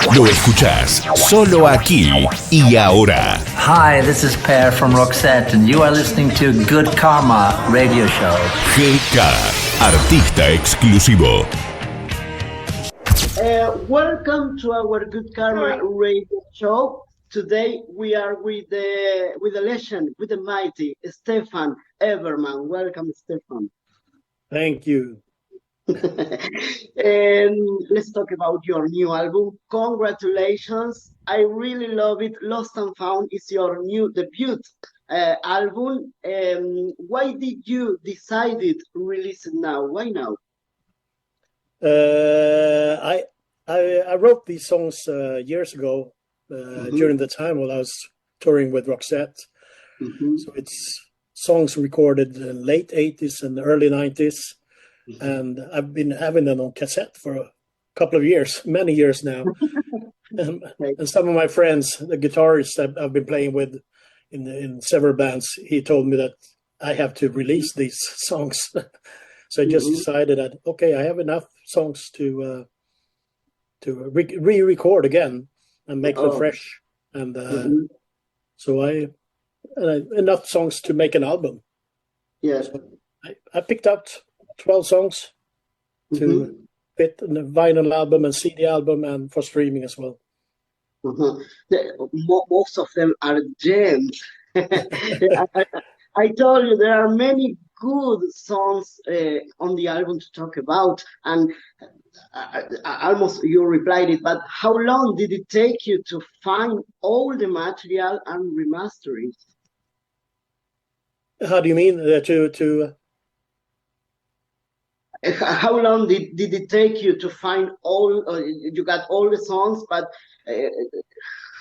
Lo escuchás solo aquí y ahora. Hi, this is Per from Roxette, and you are listening to Good Karma Radio Show. GK, artista exclusivo. Welcome to our Good Karma Radio Show. Today we are with the legend, with the mighty Stefan Everman. Welcome, Stefan. Thank you. And let's talk about your new album. Congratulations. I really love it. Lost and Found is your new debut album. Why did you decide to release it now? Why now? I wrote these songs years ago during the time while I was touring with Roxette. So it's songs recorded in late 80s and early 90s. And I've been having them on cassette for a couple of years, many years now. And some of my friends, the guitarists I've been playing with in several bands, he told me that I have to release these songs. So I just decided that, okay, I have enough songs to re-record again and make them fresh. And so enough songs to make an album. Yes. So I picked out 12 songs to fit in the vinyl album and CD album and for streaming as well. Most of them are gems. I told you there are many good songs on the album to talk about, and almost you replied it, but how long did it take you to find all the material and remaster it? How do you mean to How long did it take you to find all? You got all the songs, but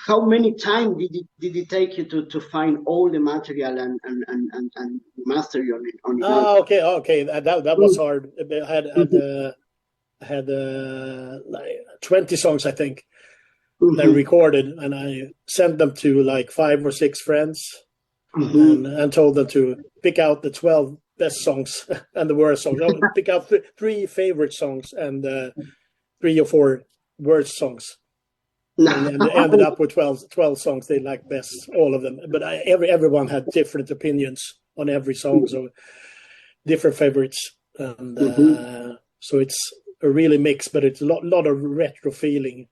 how many time did it take you to find all the material and master on it? Okay. That was hard. I had like 20 songs, I think, that I recorded, and I sent them to like 5 or 6 friends, and told them to pick out the 12 best songs and the worst songs. I would pick out 3 favorite songs and 3 or 4 worst songs. And they ended up with 12 songs they liked best, all of them. But everyone had different opinions on every song, so different favorites. And so it's a really mix, but it's a lot of retro feeling.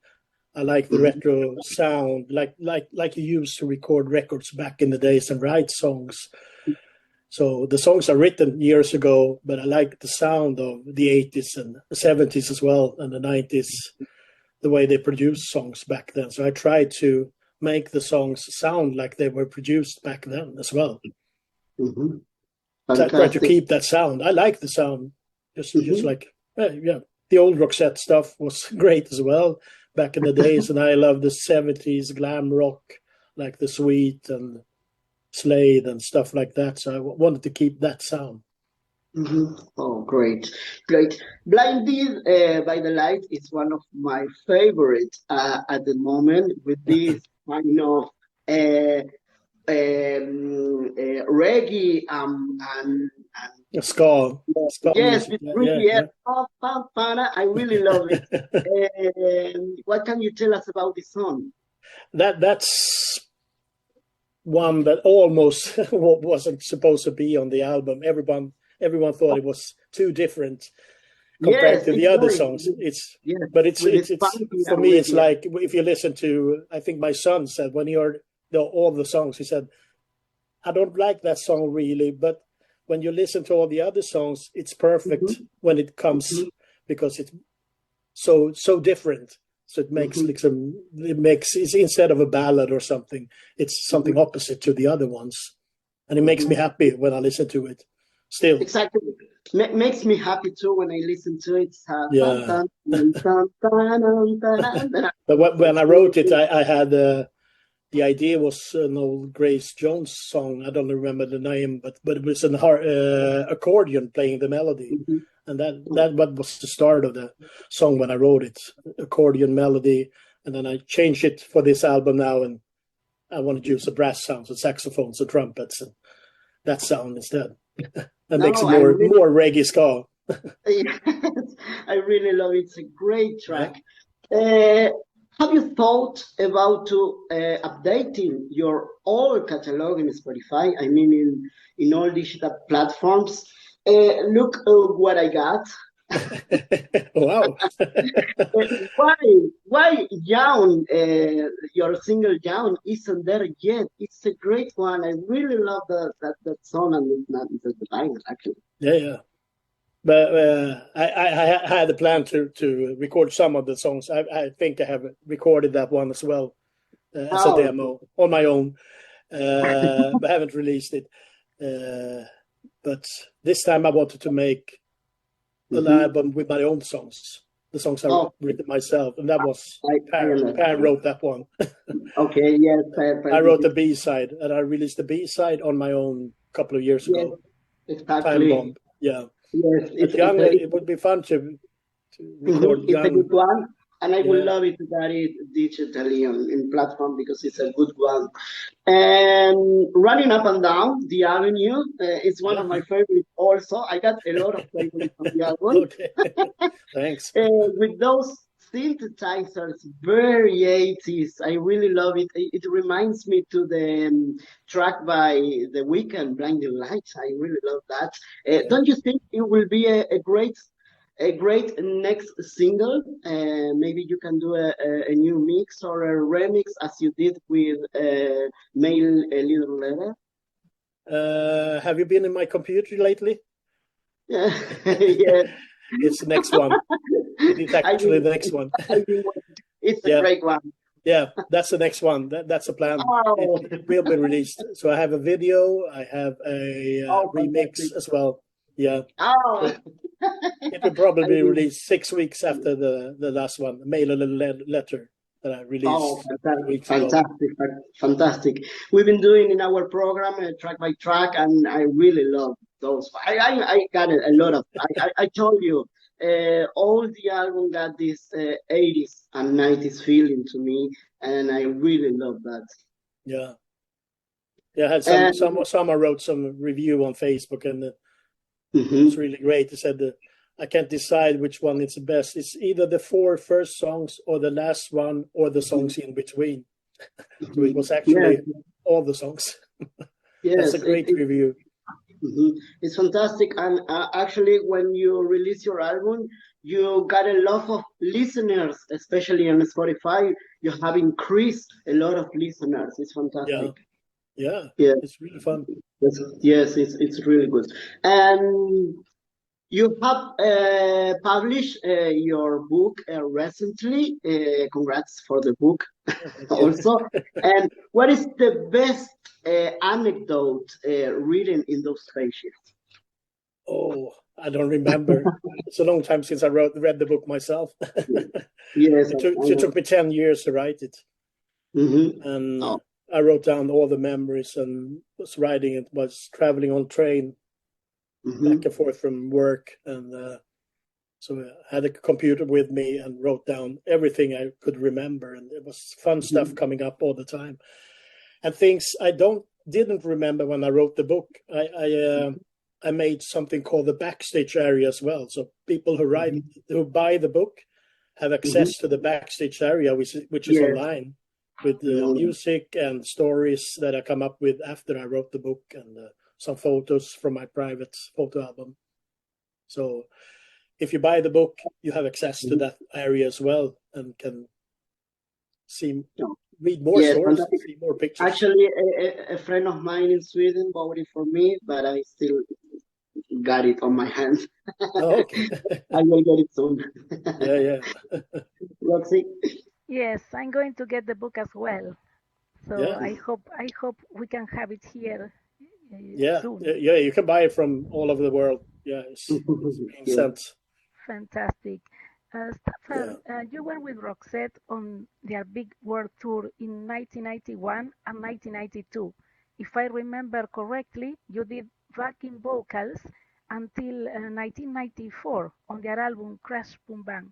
I like the retro sound, like you used to record records back in the days and write songs. So the songs are written years ago, but I like the sound of the 80s and the 70s as well, and the 90s, the way they produced songs back then. So I tried to make the songs sound like they were produced back then as well. I tried to keep that sound. I like the sound, just like, the old Roxette stuff was great as well back in the days, and I love the 70s glam rock, like the Sweet and Slade and stuff like that. So I wanted to keep that sound. Oh, great. Blinded by the Light is one of my favorites at the moment, with this kind of reggae and ska. Yes, Music. with I really love it. What can you tell us about this song? That's one that almost wasn't supposed to be on the album. Everyone thought it was too different compared to the other songs. It's for me. It's like if you listen to, I think my son said when he heard all the songs, he said, "I don't like that song really, but when you listen to all the other songs, it's perfect when it comes because it's so different." So it makes it's instead of a ballad or something, it's something opposite to the other ones, and it makes me happy when I listen to it. Still, exactly, makes me happy too when I listen to it. But when I wrote it, I had the idea was an old Grace Jones song. I don't remember the name, but it was an accordion playing the melody. And that was the start of the song when I wrote it, accordion melody. And then I changed it for this album now, and I wanted to use the brass sounds, and saxophones and trumpets, and that sound instead. That makes it more reggae ska. Yes, I really love it. It's a great track. Have you thought about to updating your old catalog in Spotify? I mean, in all digital platforms. Look what I got. Wow. Why Young, your single Young isn't there yet? It's a great one. I really love that song and the line actually. Yeah. But I had a plan to record some of the songs. I think I have recorded that one as well as a demo on my own, but haven't released it. But this time I wanted to make an album with my own songs, the songs I've written myself, and that was Per wrote that one. Okay, yes. I wrote the B-side, and I released the B-side on my own a couple of years ago. Exactly. Time Bomb, yeah. Yes, it would be fun to record it's a good one, and I would love it to get it digitally in platform because it's a good one. And Running Up and Down, The Avenue, is one of my favorites also. I got a lot of favorites from the album. Okay, thanks. With those synthesizers, very 80s. I really love it. It reminds me to the track by The Weeknd, Blinding Lights. I really love that. Don't you think it will be a great next single? Maybe you can do a new mix or a remix as you did with Mail a Little Letter. Have you been in my computer lately? Yeah. It's the next one. It's actually the next one. It's a great one. Yeah, that's the next one. That's the plan. It will be released. So I have a video. I have a remix as well. Yeah. It will probably be released 6 weeks after the last one, Mail a Little Letter, that I released. Fantastic. We've been doing in our program track by track, and I really love those. I got a lot of. I told you, all the album got this 80s and 90s feeling to me, and I really love that. Yeah. I had some I wrote some review on Facebook, and it was really great. They said that I can't decide which one is the best. It's either the 4 first songs or the last one or the songs in between. So it was actually all the songs. That's a great review. It's fantastic. And actually, when you release your album, you got a lot of listeners, especially on Spotify. You have increased a lot of listeners. It's fantastic. Yeah. It's really fun. Yes, it's really good. And you have published your book recently. Congrats for the book also. And what is the best anecdote written in those pages? Oh, I don't remember. It's a long time since I read the book myself. Yes, it took me 10 years to write it. And I wrote down all the memories and was writing it, was traveling on train back and forth from work. And so I had a computer with me and wrote down everything I could remember. And it was fun stuff coming up all the time. And things I didn't remember when I wrote the book. I made something called the backstage area as well. So people who buy the book have access to the backstage area, which is online, with the music and stories that I come up with after I wrote the book, and some photos from my private photo album. So if you buy the book, you have access to that area as well, and can read more stories, see more pictures. Actually, a friend of mine in Sweden bought it for me, but I still got it on my hands. Okay. I will get it soon. Yeah. Roxy? Yes, I'm going to get the book as well. So I hope we can have it here soon. Yeah, you can buy it from all over the world. Yeah, it's being sent. Fantastic. Staffan, you were with Roxette on their big world tour in 1991 and 1992. If I remember correctly, you did backing vocals until 1994 on their album Crash Boom Bang.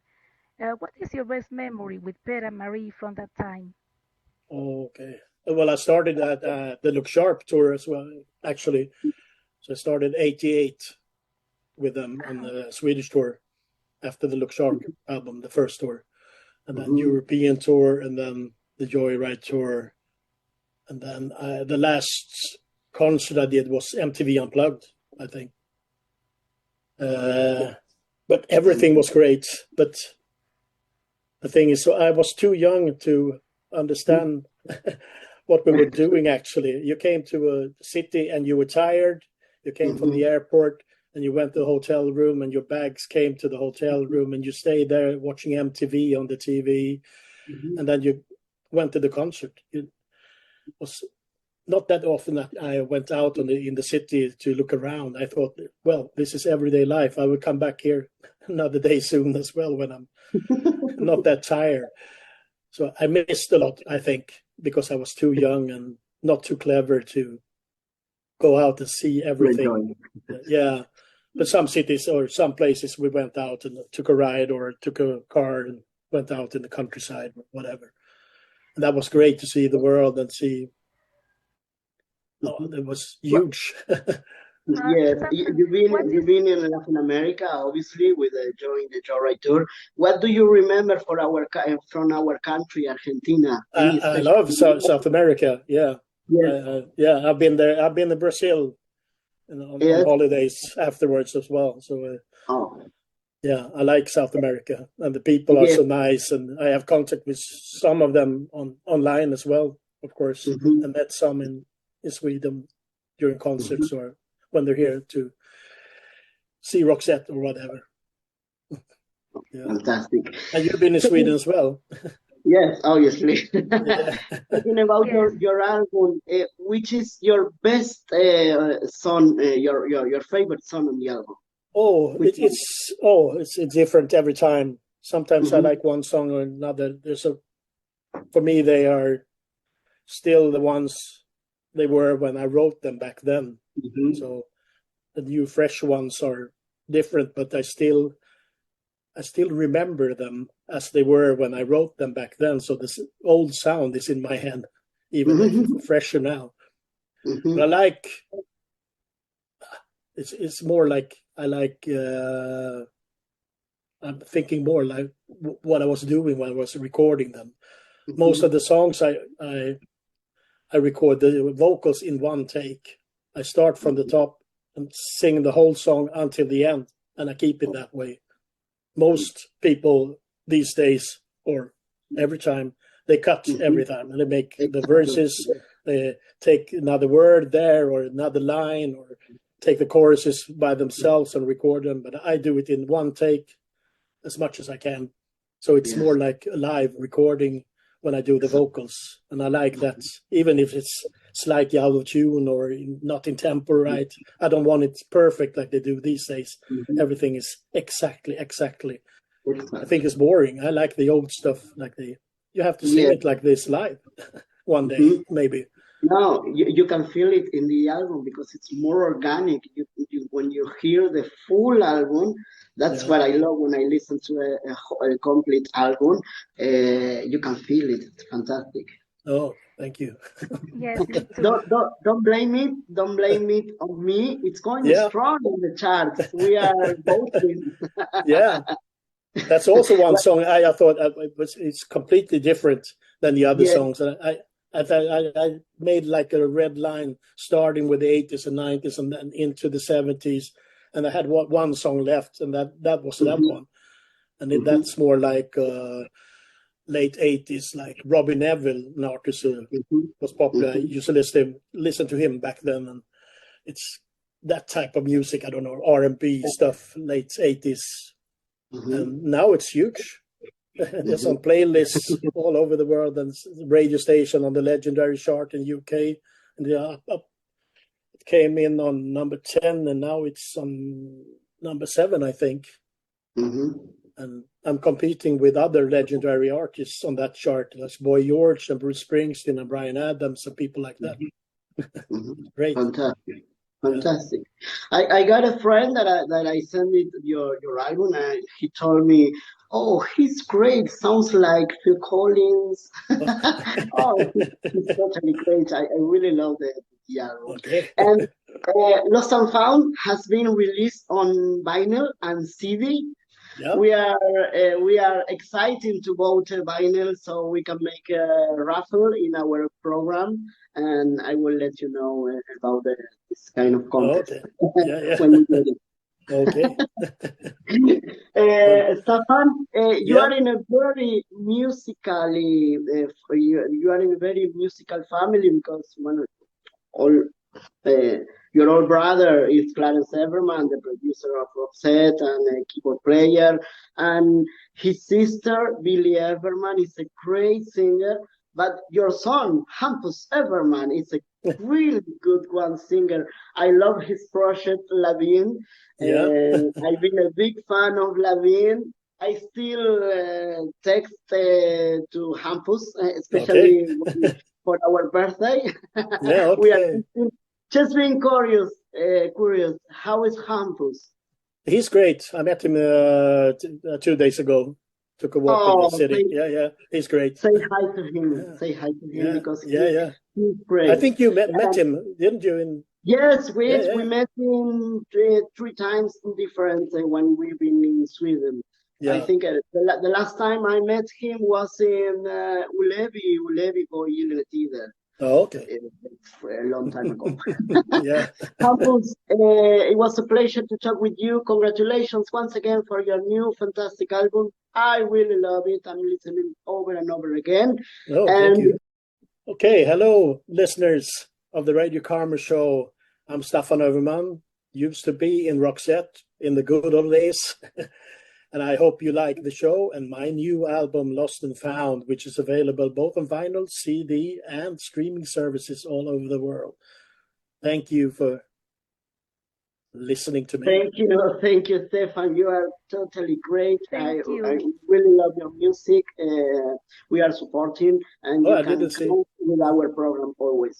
What is your best memory with Per and Marie from that time? Okay. Well, I started at the Look Sharp tour as well, actually. So I started 88 with them on the Swedish tour after the Look Sharp album, the first tour. and then European tour, and then the Joyride tour, and then the last concert I did was MTV Unplugged, I think. But everything was great. But the thing is, so I was too young to understand what we were doing. Actually, you came to a city and you were tired. You came from the airport and you went to the hotel room, and your bags came to the hotel room, and you stayed there watching MTV on the TV, and then you went to the concert. It was not that often that I went out in the city to look around. I thought, well, this is everyday life. I will come back here another day soon as well when I'm not that tired. So I missed a lot, I think, because I was too young and not too clever to go out and see everything. Yeah. But some cities or some places we went out and took a ride or took a car and went out in the countryside or whatever. And that was great to see the world and see. Oh, it was huge. Yes, you've been in Latin America, obviously, with during the Joyride tour. What do you remember from our country, Argentina? I love South America. Yeah, yeah. I've been there. I've been to Brazil on holidays afterwards as well. So, yeah, I like South America, and the people are so nice. And I have contact with some of them online as well, of course. I met some in Sweden during concerts or when they're here to see Roxette or whatever. Yeah. Fantastic. And you've been in Sweden as well. Yes, obviously. Talking about your album, which is your best song, your favorite song on the album? Oh, it's different every time. Sometimes I like one song or another. For me, they are still the ones they were when I wrote them back then. So the new fresh ones are different, but I still remember them as they were when I wrote them back then. So this old sound is in my head, even if it's fresher now. But I like it's more like I like I'm thinking more like what I was doing when I was recording them. Most of the songs I record the vocals in one take. I start from the top and sing the whole song until the end, and I keep it that way. Most people these days, or every time, they cut every time, and they make the verses, they take another word there or another line, or take the choruses by themselves and record them. But I do it in one take as much as I can. So it's more like a live recording when I do the vocals. And I like that, even if it's slightly out of tune or not in tempo right. I don't want it perfect like they do these days. Everything is exactly. I think it's boring. I like the old stuff, like you have to sing it like this live one day, maybe. No, you can feel it in the album because it's more organic. When you hear the full album, that's what I love when I listen to a complete album. You can feel it. It's fantastic. Oh, thank you. Yes. Don't blame it. Don't blame it on me. It's going strong in the charts. We are voting. Yeah. That's also one song I thought it's completely different than the other songs. And I made like a red line starting with the 80s and 90s and then into the 70s. And I had one song left, and that was that one. And that's more like late 80s, like Robbie Neville, an artist who was popular. I used to listen to him back then. And it's that type of music, I don't know, R&B stuff, late 80s. And now it's huge. There's on playlists all over the world and radio station on the legendary chart in UK. And it came in on number 10 and now it's on number 7, I think. And I'm competing with other legendary artists on that chart. That's Boy George and Bruce Springsteen and Bryan Adams and people like that. Great. Fantastic. I got a friend that I sent me your album, and he told me, "Oh, he's great. Sounds like Phil Collins." Oh, he's totally great. I really love the album. Okay. And Lost and Found has been released on vinyl and CD. Yeah. we are excited to vote vinyl, so we can make a raffle in our program, and I will let you know about this kind of contest Okay. Yeah. when we get it. Okay. Stefan, you Yeah. are in a very musically, you are in a very musical family because all your old brother is Clarence Everman, the producer of Roxette and a keyboard player, and his sister Billy Everman is a great singer. But your son Hampus Everman is a really good one singer. I love his project Lavigne. Yeah. I've been a big fan of Lavigne. I still text to Hampus, especially for our birthday. Yeah. We are Okay. just being curious. How is Hampus? He's great. I met him 2 days ago. Took a walk in the city. Yeah. He's great. Say hi to him. Yeah. Say hi to him because Yeah. he's great. I think you met him, didn't you? Yes, we Yeah. met him three times in different when we've been in Sweden. Yeah. I think the last time I met him was in Ulevi på Gyllene Tider. Oh, okay. A long time ago. Yeah. Hampus, it was a pleasure to talk with you. Congratulations once again for your new fantastic album. I really love it. I'm listening over and over again. Oh, thank you. Okay, hello, listeners of the Radio Karma Show. I'm Staffan Överman, used to be in Roxette in the good old days. And I hope you like the show and my new album, Lost and Found, which is available both on vinyl, CD, and streaming services all over the world. Thank you for listening to me. Thank you, Stefan. You are totally great. Thank you. I really love your music. We are supporting, and you I can didn't see. come with our program always.